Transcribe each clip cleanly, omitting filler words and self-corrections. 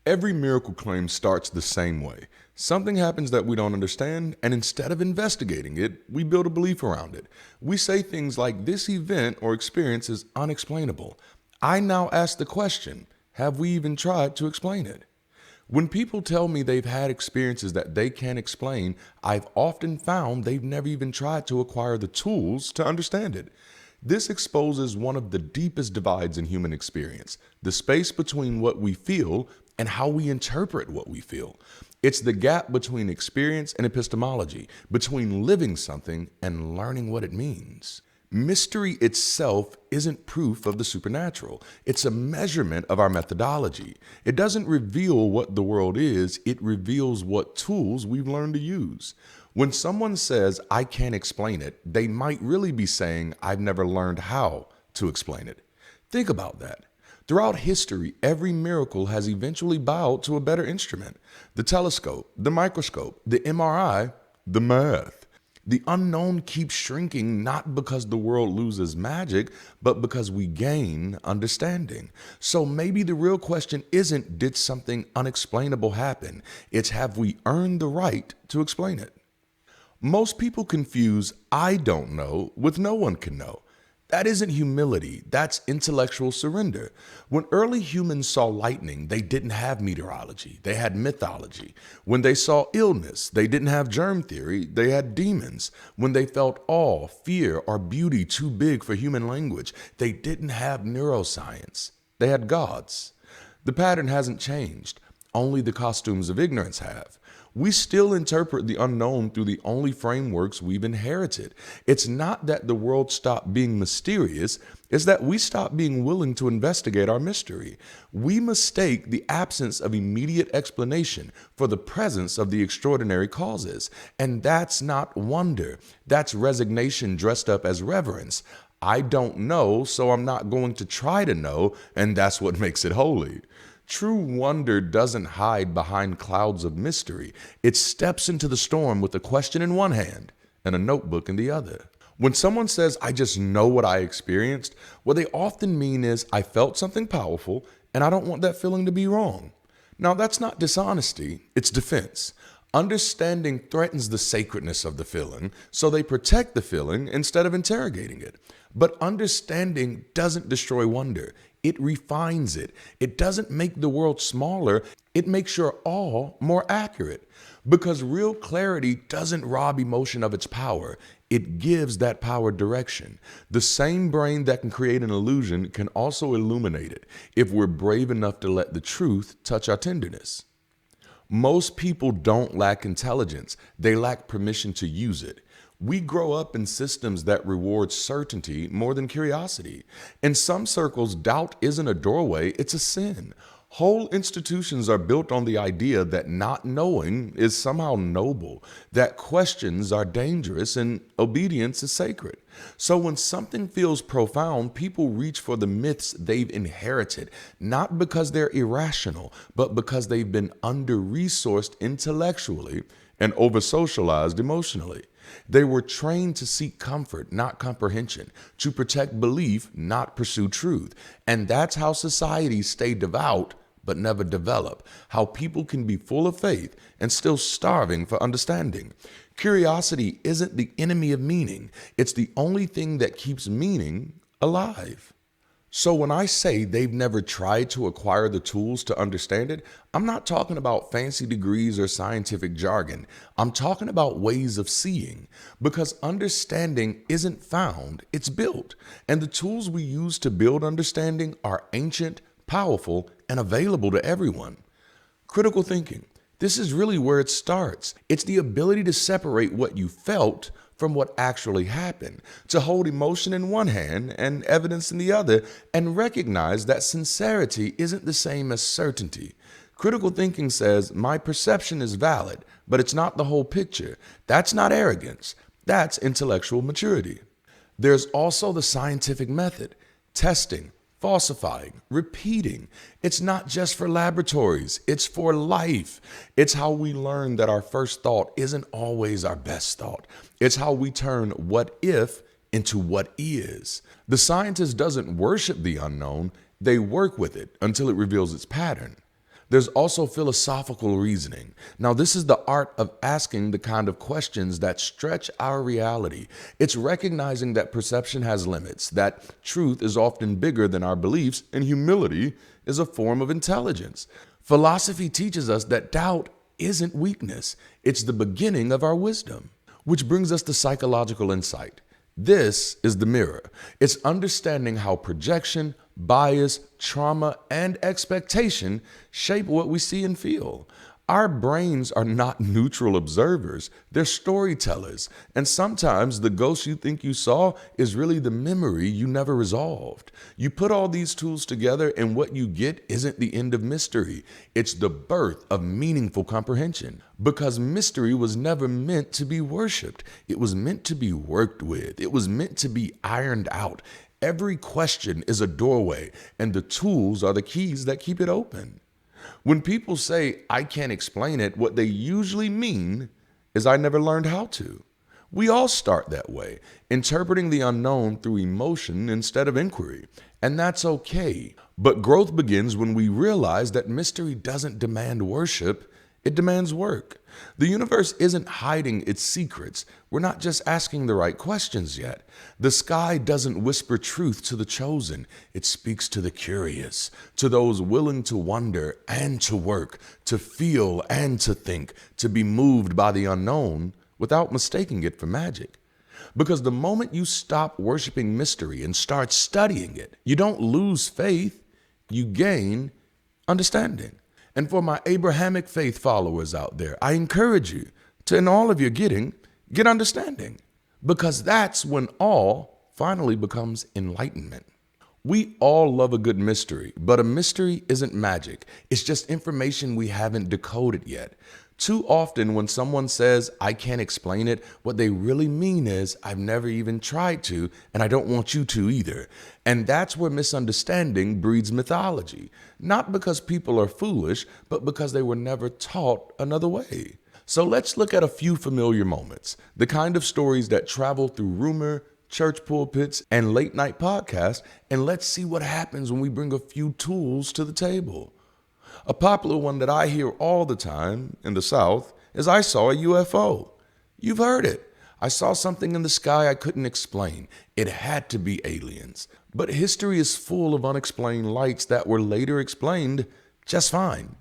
Every miracle claim starts the same way. Something happens that we don't understand, and instead of investigating it, we build a belief around it. We say things like, this event or experience is unexplainable. I now ask the question, have we even tried to explain it? When people tell me they've had experiences that they can't explain, I've often found they've never even tried to acquire the tools to understand it. This exposes one of the deepest divides in human experience, the space between what we feel and how we interpret what we feel. It's the gap between experience and epistemology, between living something and learning what it means. Mystery itself isn't proof of the supernatural. It's a measurement of our methodology. It doesn't reveal what the world is, it reveals what tools we've learned to use. When someone says, I can't explain it, they might really be saying, I've never learned how to explain it. Think about that. Throughout history, every miracle has eventually bowed to a better instrument. The telescope, the microscope, the MRI, the math. The unknown keeps shrinking not because the world loses magic, but because we gain understanding. So maybe the real question isn't, did something unexplainable happen? It's, have we earned the right to explain it? Most people confuse I don't know with no one can know. That isn't humility, that's intellectual surrender. When early humans saw lightning, they didn't have meteorology, they had mythology. When they saw illness, they didn't have germ theory, they had demons. When they felt awe, fear, or beauty too big for human language, they didn't have neuroscience, they had gods. The pattern hasn't changed, only the costumes of ignorance have. We still interpret the unknown through the only frameworks we've inherited. It's not that the world stopped being mysterious, it's that we stopped being willing to investigate our mystery. We mistake the absence of immediate explanation for the presence of the extraordinary causes. And that's not wonder, that's resignation dressed up as reverence. I don't know, so I'm not going to try to know, and that's what makes it holy. True wonder doesn't hide behind clouds of mystery. It steps into the storm with a question in one hand and a notebook in the other. When someone says, I just know what I experienced, what they often mean is, I felt something powerful and I don't want that feeling to be wrong. Now, that's not dishonesty, it's defense. Understanding threatens the sacredness of the feeling, so they protect the feeling instead of interrogating it. But understanding doesn't destroy wonder. It refines it. It doesn't make the world smaller. It makes your awe more accurate. Because real clarity doesn't rob emotion of its power. It gives that power direction. The same brain that can create an illusion can also illuminate it if we're brave enough to let the truth touch our tenderness. Most people don't lack intelligence. They lack permission to use it. We grow up in systems that reward certainty more than curiosity. In some circles, doubt isn't a doorway, it's a sin. Whole institutions are built on the idea that not knowing is somehow noble, that questions are dangerous and obedience is sacred. So when something feels profound, people reach for the myths they've inherited, not because they're irrational, but because they've been under-resourced intellectually and over-socialized emotionally. They were trained to seek comfort, not comprehension, to protect belief, not pursue truth. And that's how societies stay devout but never develop, how people can be full of faith and still starving for understanding. Curiosity isn't the enemy of meaning. It's the only thing that keeps meaning alive. So when I say they've never tried to acquire the tools to understand it, I'm not talking about fancy degrees or scientific jargon. I'm talking about ways of seeing, because understanding isn't found, it's built. And the tools we use to build understanding are ancient, powerful, and available to everyone. Critical thinking. This is really where it starts. It's the ability to separate what you felt from what actually happened, to hold emotion in one hand and evidence in the other, and recognize that sincerity isn't the same as certainty. Critical thinking says, my perception is valid, but it's not the whole picture. That's not arrogance. That's intellectual maturity. There's also the scientific method, testing, falsifying, repeating. It's not just for laboratories, it's for life. It's how we learn that our first thought isn't always our best thought. It's how we turn what if into what is. The scientist doesn't worship the unknown, they work with it until it reveals its pattern. There's also philosophical reasoning. Now, this is the art of asking the kind of questions that stretch our reality. It's recognizing that perception has limits, that truth is often bigger than our beliefs, and humility is a form of intelligence. Philosophy teaches us that doubt isn't weakness, it's the beginning of our wisdom. Which brings us to psychological insight. This is the mirror. It's understanding how projection, bias, trauma, and expectation shape what we see and feel. Our brains are not neutral observers, they're storytellers. And sometimes the ghost you think you saw is really the memory you never resolved. You put all these tools together, and what you get isn't the end of mystery. It's the birth of meaningful comprehension. Because mystery was never meant to be worshiped, it was meant to be worked with, it was meant to be ironed out. Every question is a doorway, and the tools are the keys that keep it open. When people say, I can't explain it, what they usually mean is I never learned how to. We all start that way, interpreting the unknown through emotion instead of inquiry. And that's okay. But growth begins when we realize that mystery doesn't demand worship, it demands work. The universe isn't hiding its secrets. We're not just asking the right questions yet. The sky doesn't whisper truth to the chosen. It speaks to the curious, to those willing to wonder and to work, to feel and to think, to be moved by the unknown without mistaking it for magic. Because the moment you stop worshiping mystery and start studying it, you don't lose faith, you gain understanding. And for my Abrahamic faith followers out there, I encourage you to, in all of your getting, get understanding. Because that's when all finally becomes enlightenment. We all love a good mystery, but a mystery isn't magic. It's just information we haven't decoded yet. Too often when someone says, I can't explain it, what they really mean is, I've never even tried to, and I don't want you to either. And that's where misunderstanding breeds mythology. Not because people are foolish, but because they were never taught another way. So let's look at a few familiar moments, the kind of stories that travel through rumor, church pulpits, and late night podcasts, and let's see what happens when we bring a few tools to the table. A popular one that I hear all the time in the South is I saw a UFO. You've heard it. I saw something in the sky I couldn't explain. It had to be aliens. But history is full of unexplained lights that were later explained just fine.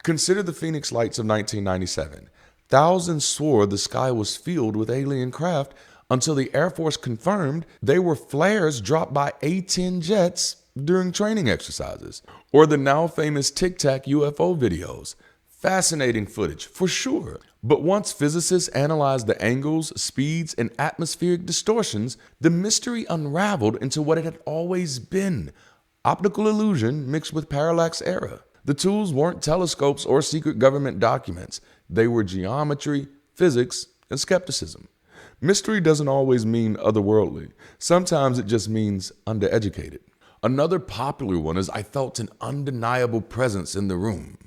Consider the Phoenix lights of 1997. Thousands swore the sky was filled with alien craft until the Air Force confirmed they were flares dropped by A-10 jets during training exercises. Or the now famous Tic Tac UFO videos. Fascinating footage, for sure. But once physicists analyzed the angles, speeds, and atmospheric distortions, the mystery unraveled into what it had always been: optical illusion mixed with parallax error. The tools weren't telescopes or secret government documents. They were geometry, physics, and skepticism. Mystery doesn't always mean otherworldly. Sometimes it just means undereducated. Another popular one is I felt an undeniable presence in the room.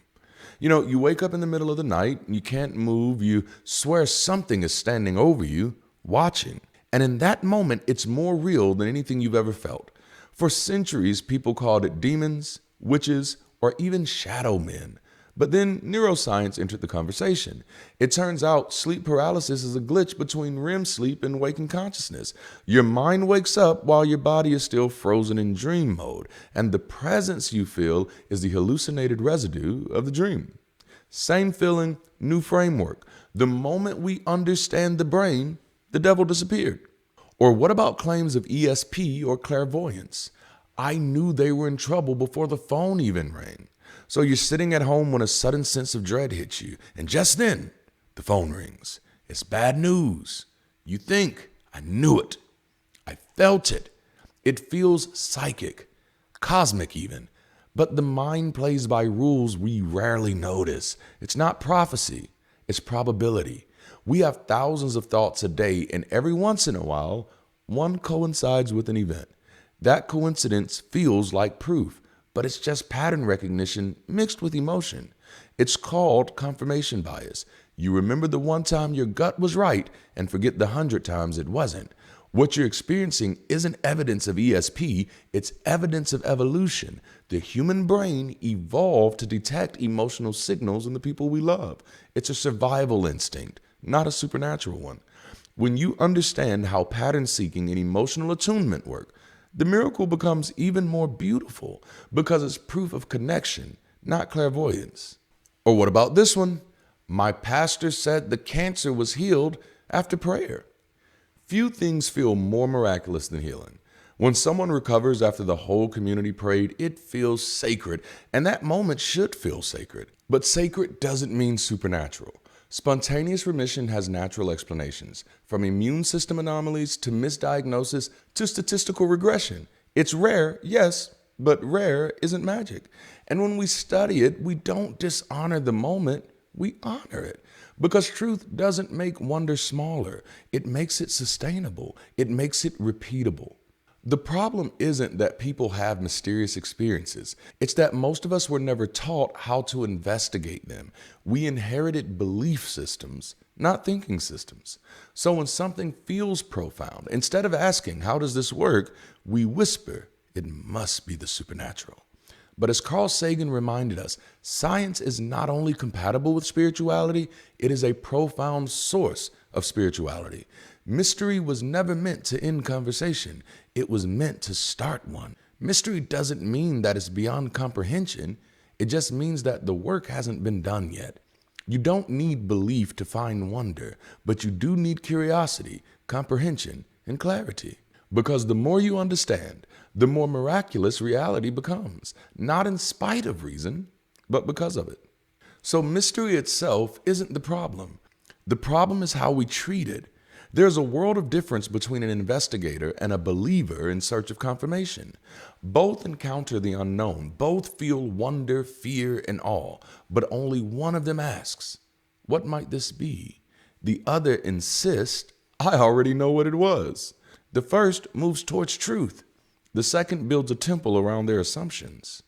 You know, you wake up in the middle of the night, you can't move, you swear something is standing over you, watching. And in that moment, it's more real than anything you've ever felt. For centuries, people called it demons, witches, or even shadow men. But then neuroscience entered the conversation. It turns out sleep paralysis is a glitch between REM sleep and waking consciousness. Your mind wakes up while your body is still frozen in dream mode, and the presence you feel is the hallucinated residue of the dream. Same feeling, new framework. The moment we understand the brain, the devil disappeared. Or what about claims of ESP or clairvoyance? I knew they were in trouble before the phone even rang. So you're sitting at home when a sudden sense of dread hits you, and just then, the phone rings. It's bad news. You think, I knew it. I felt it. It feels psychic, cosmic even. But the mind plays by rules we rarely notice. It's not prophecy, it's probability. We have thousands of thoughts a day, and every once in a while, one coincides with an event. That coincidence feels like proof, but it's just pattern recognition mixed with emotion. It's called confirmation bias. You remember the one time your gut was right and forget the 100 times it wasn't. What you're experiencing isn't evidence of ESP, it's evidence of evolution. The human brain evolved to detect emotional signals in the people we love. It's a survival instinct, not a supernatural one. When you understand how pattern seeking and emotional attunement work, the miracle becomes even more beautiful because it's proof of connection, not clairvoyance. Or what about this one? My pastor said the cancer was healed after prayer. Few things feel more miraculous than healing. When someone recovers after the whole community prayed, it feels sacred, and that moment should feel sacred. But sacred doesn't mean supernatural. Spontaneous remission has natural explanations, from immune system anomalies to misdiagnosis to statistical regression. It's rare, yes, but rare isn't magic. And when we study it, we don't dishonor the moment, we honor it. Because truth doesn't make wonder smaller. It makes it sustainable. It makes it repeatable. The problem isn't that people have mysterious experiences. It's that most of us were never taught how to investigate them. We inherited belief systems, not thinking systems. So when something feels profound, instead of asking, how does this work, we whisper, it must be the supernatural. But as Carl Sagan reminded us, science is not only compatible with spirituality, it is a profound source of spirituality. Mystery was never meant to end conversation. It was meant to start one. Mystery doesn't mean that it's beyond comprehension. It just means that the work hasn't been done yet. You don't need belief to find wonder, but you do need curiosity, comprehension, and clarity. Because the more you understand, the more miraculous reality becomes, not in spite of reason, but because of it. So mystery itself isn't the problem. The problem is how we treat it. There's a world of difference between an investigator and a believer in search of confirmation. Both encounter the unknown. Both feel wonder, fear, and awe. But only one of them asks, what might this be? The other insists, I already know what it was. The first moves towards truth. The second builds a temple around their assumptions.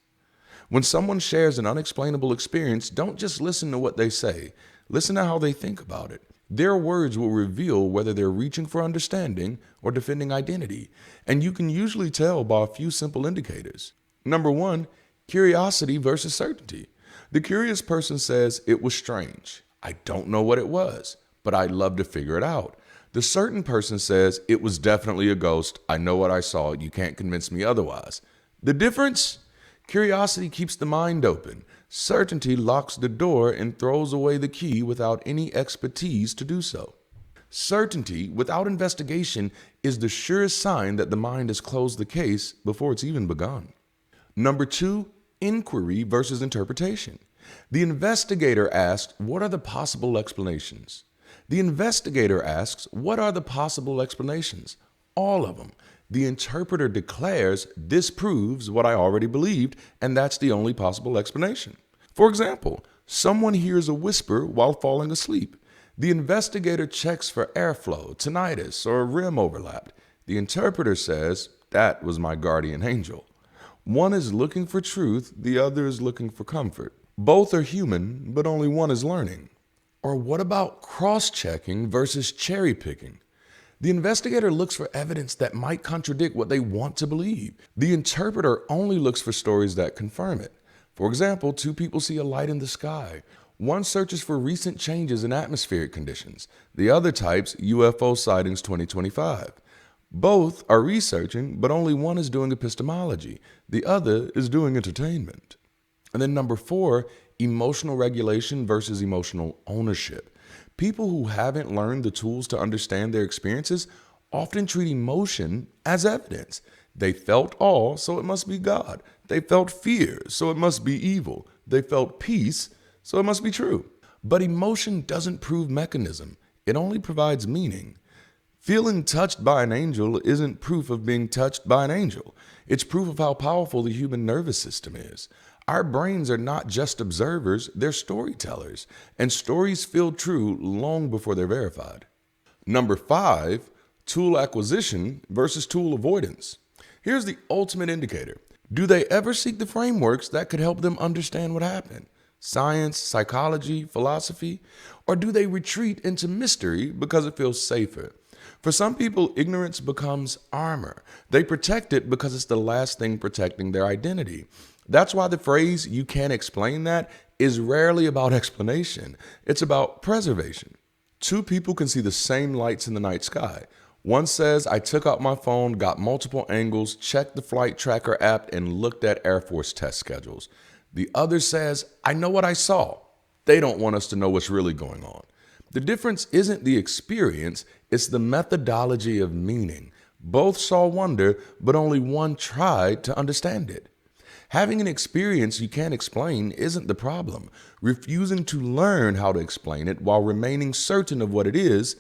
When someone shares an unexplainable experience, don't just listen to what they say. Listen to how they think about it. Their words will reveal whether they're reaching for understanding or defending identity, and you can usually tell by a few simple indicators. Number one, curiosity versus certainty. The curious person says, it was strange. I don't know what it was, but I'd love to figure it out. The certain person says, it was definitely a ghost. I know what I saw. You can't convince me otherwise. The difference? Curiosity keeps the mind open. Certainty locks the door and throws away the key without any expertise to do so. Certainty, without investigation, is the surest sign that the mind has closed the case before it's even begun. Number two, inquiry versus interpretation. The investigator asks, what are the possible explanations? The investigator asks, what are the possible explanations? All of them. The interpreter declares, this proves what I already believed, and that's the only possible explanation. For example, someone hears a whisper while falling asleep. The investigator checks for airflow, tinnitus, or REM overlap. The interpreter says, that was my guardian angel. One is looking for truth, the other is looking for comfort. Both are human, but only one is learning. Or what about cross-checking versus cherry-picking? The investigator looks for evidence that might contradict what they want to believe. The interpreter only looks for stories that confirm it. For example, two people see a light in the sky. One searches for recent changes in atmospheric conditions. The other types UFO sightings 2025. Both are researching, but only one is doing epistemology. The other is doing entertainment. And then number four, emotional regulation versus emotional ownership. People who haven't learned the tools to understand their experiences often treat emotion as evidence. They felt awe, so it must be God. They felt fear, so it must be evil. They felt peace, so it must be true. But emotion doesn't prove mechanism. It only provides meaning. Feeling touched by an angel isn't proof of being touched by an angel. It's proof of how powerful the human nervous system is. Our brains are not just observers, they're storytellers, and stories feel true long before they're verified. Number five, tool acquisition versus tool avoidance. Here's the ultimate indicator. Do they ever seek the frameworks that could help them understand what happened? Science, psychology, philosophy? Or do they retreat into mystery because it feels safer? For some people, ignorance becomes armor. They protect it because it's the last thing protecting their identity. That's why the phrase, "you can't explain that," is rarely about explanation. It's about preservation. Two people can see the same lights in the night sky. One says, "I took out my phone, got multiple angles, checked the flight tracker app, and looked at Air Force test schedules." The other says, "I know what I saw." They don't want us to know what's really going on. The difference isn't the experience, it's the methodology of meaning. Both saw wonder, but only one tried to understand it. Having an experience you can't explain isn't the problem. Refusing to learn how to explain it while remaining certain of what it is.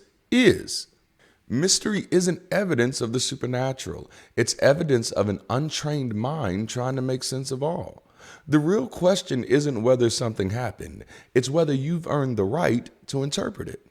Mystery isn't evidence of the supernatural. It's evidence of an untrained mind trying to make sense of all. The real question isn't whether something happened. It's whether you've earned the right to interpret it.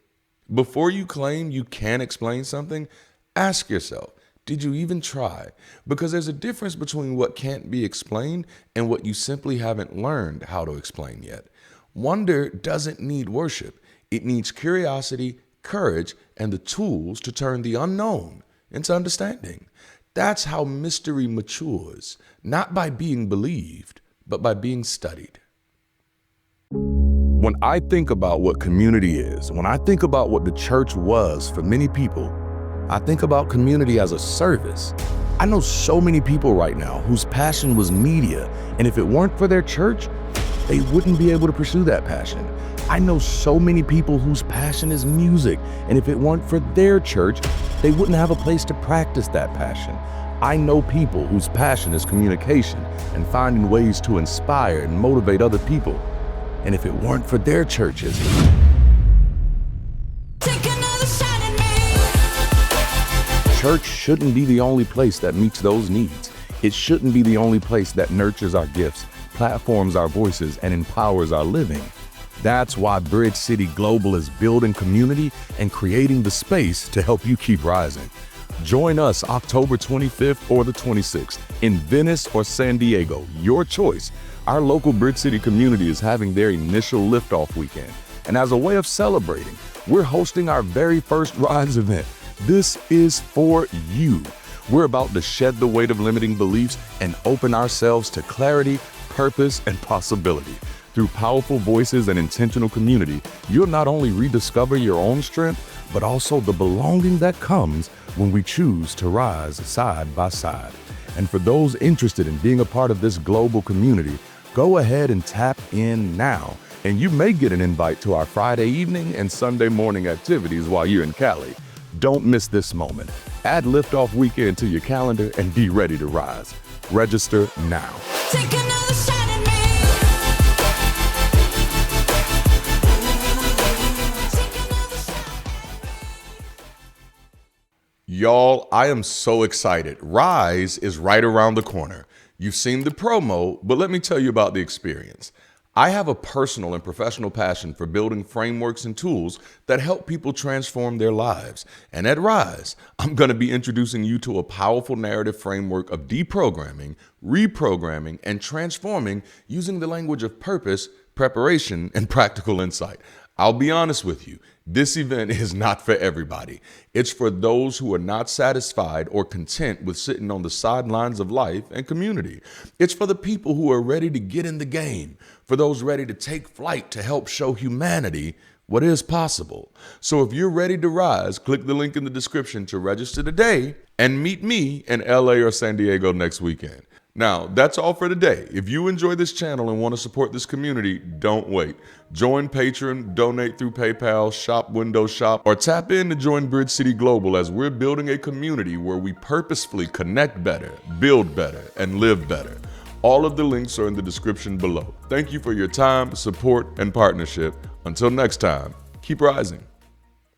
Before you claim you can't explain something, ask yourself, did you even try? Because there's a difference between what can't be explained and what you simply haven't learned how to explain yet. Wonder doesn't need worship. It needs curiosity, courage, and the tools to turn the unknown into understanding. That's how mystery matures, not by being believed, but by being studied. When I think about what community is, when I think about what the church was for many people, I think about community as a service. I know so many people right now whose passion was media, and if it weren't for their church, they wouldn't be able to pursue that passion. I know so many people whose passion is music, and if it weren't for their church, they wouldn't have a place to practice that passion. I know people whose passion is communication and finding ways to inspire and motivate other people, and if it weren't for their churches, church shouldn't be the only place that meets those needs. It shouldn't be the only place that nurtures our gifts, platforms our voices, and empowers our living. That's why Bridge City Global is building community and creating the space to help you keep rising. Join us October 25th or the 26th in Venice or San Diego, your choice. Our local Bridge City community is having their initial liftoff weekend. And as a way of celebrating, we're hosting our very first Rise event. This is for you. We're about to shed the weight of limiting beliefs and open ourselves to clarity, purpose, and possibility. Through powerful voices and intentional community, you'll not only rediscover your own strength, but also the belonging that comes when we choose to rise side by side. And for those interested in being a part of this global community, go ahead and tap in now, and you may get an invite to our Friday evening and Sunday morning activities while you're in Cali. Don't miss this moment. Add Liftoff Weekend to your calendar and be ready to rise. Register now. Take another shot at me. Y'all, I am so excited. Rise is right around the corner. You've seen the promo, but let me tell you about the experience. I have a personal and professional passion for building frameworks and tools that help people transform their lives. And at Rise, I'm going to be introducing you to a powerful narrative framework of deprogramming, reprogramming, and transforming using the language of purpose, preparation, and practical insight. I'll be honest with you, this event is not for everybody. It's for those who are not satisfied or content with sitting on the sidelines of life and community. It's for the people who are ready to get in the game, for those ready to take flight to help show humanity what is possible. So if you're ready to rise, click the link in the description to register today and meet me in LA or San Diego next weekend. Now, that's all for today. If you enjoy this channel and want to support this community, don't wait. Join Patreon, donate through PayPal, shop Windows Shop, or tap in to join Bridge City Global as we're building a community where we purposefully connect better, build better, and live better. All of the links are in the description below. Thank you for your time, support, and partnership. Until next time, keep rising.